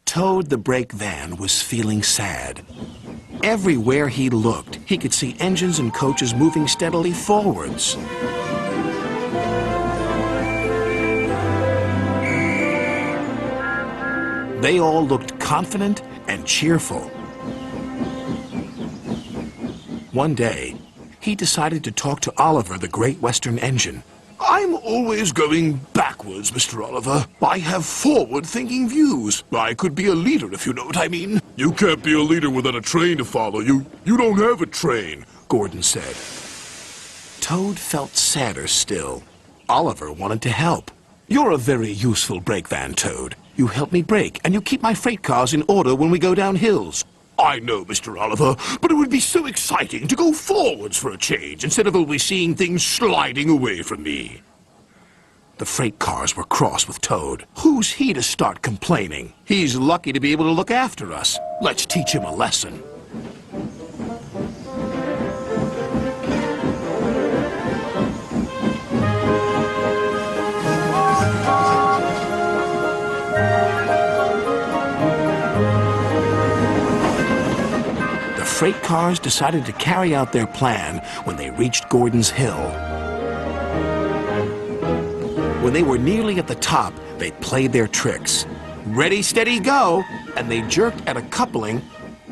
Toad the brake van was feeling sad. Everywhere he looked, he could see engines and coaches moving steadily forwards. They all looked confident and cheerful. One day, he decided to talk to Oliver, the Great Western Engine. I'm always going backwards, Mr. Oliver. I have forward-thinking views. I could be a leader, if you know what I mean. You can't be a leader without a train to follow. You don't have a train, Gordon said. Toad felt sadder still. Oliver wanted to help. You're a very useful brake van, Toad. You help me brake, and you keep my freight cars in order when we go down hills. I know, Mr. Oliver, but it would be so exciting to go forwards for a change instead of always seeing things sliding away from me. The freight cars were cross with Toad. Who's he to start complaining? He's lucky to be able to look after us. Let's teach him a lesson. The freight cars decided to carry out their plan when they reached Gordon's Hill. When they were nearly at the top, they played their tricks. Ready, steady, go! And they jerked at a coupling,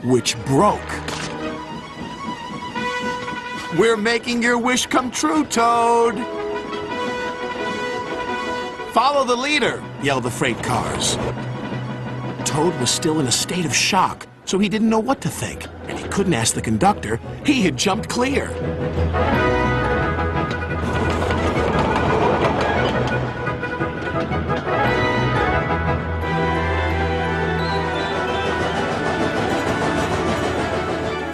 which broke. We're making your wish come true, Toad! Follow the leader, yelled the freight cars. Toad was still in a state of shock, so he didn't know what to think, and he couldn't ask the conductor. He had jumped clear.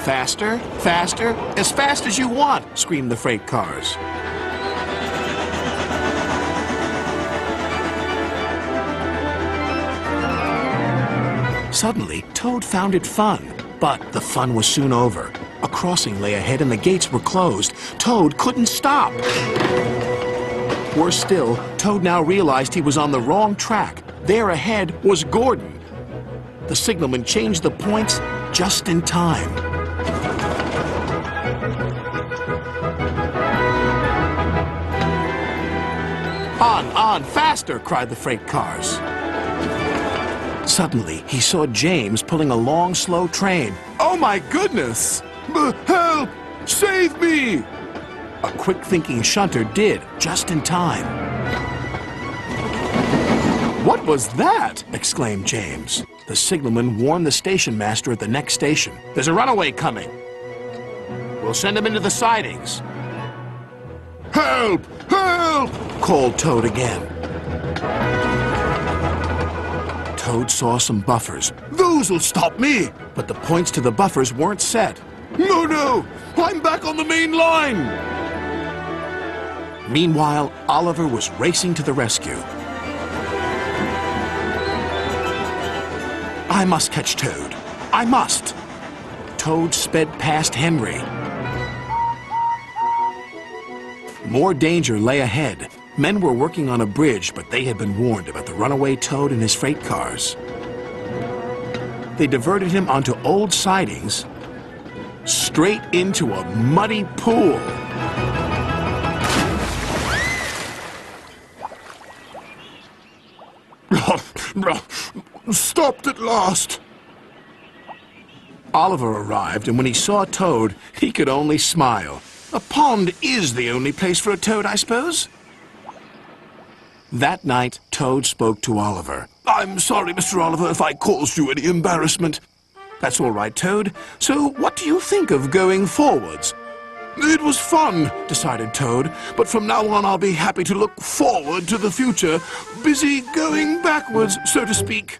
Faster, faster, as fast as you want, screamed the freight cars. Suddenly, Toad found it fun, but the fun was soon over. A crossing lay ahead and the gates were closed. Toad couldn't stop. Worse still, Toad now realized he was on the wrong track. There ahead was Gordon. The signalman changed the points just in time. On, faster, cried the freight cars. Suddenly, he saw James pulling a long, slow train. Oh my goodness! Help! Save me! A quick-thinking shunter did, just in time. What was that? Exclaimed James. The signalman warned the station master at the next station. There's a runaway coming. We'll send him into the sidings. Help! Help! Called Toad again. Toad saw some buffers. Those'll stop me! But the points to the buffers weren't set. No! I'm back on the main line! Meanwhile, Oliver was racing to the rescue. I must catch Toad. I must! Toad sped past Henry. More danger lay ahead. Men were working on a bridge, but they had been warned about the runaway Toad and his freight cars. They diverted him onto old sidings, straight into a muddy pool. Stopped at last. Oliver arrived, and when he saw Toad, he could only smile. A pond is the only place for a toad, I suppose? That night, Toad spoke to Oliver. I'm sorry, Mr. Oliver, if I caused you any embarrassment. That's all right, Toad. So what do you think of going forwards? It was fun, decided Toad, but from now on I'll be happy to look forward to the future, busy going backwards, so to speak.